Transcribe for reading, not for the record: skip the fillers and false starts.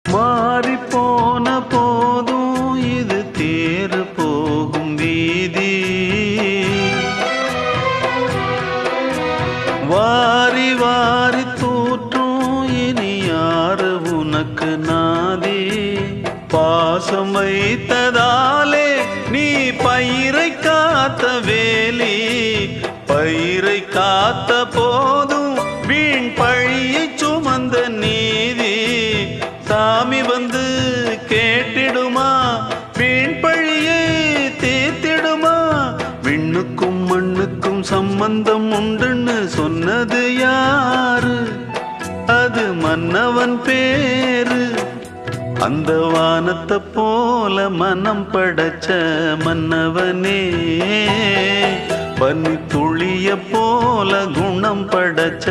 மாறி போன போதும் இது தேறு போகும் வீதி. வாரி வாரி தூற்றும் இனி யாரு உனக்கு நாதி. பாசம் வைத்ததாலே நீ பயிரை காத்த வேலி. பயிரை காத்த போதும் வீண் பழியை சுமந்த நீதி. சாமி வந்து கேட்டிடுமா, வீண் பழியை தீர்த்திடுமா. விண்ணுக்கும் மண்ணுக்கும் சம்பந்தம் உண்டுன்னு சொன்னது யாரு? அது மன்னவன் பேரு. அந்த வானத்தை போல மனம் படைச்ச மன்னவனே, பனி துளிய போல குணம் படைச்ச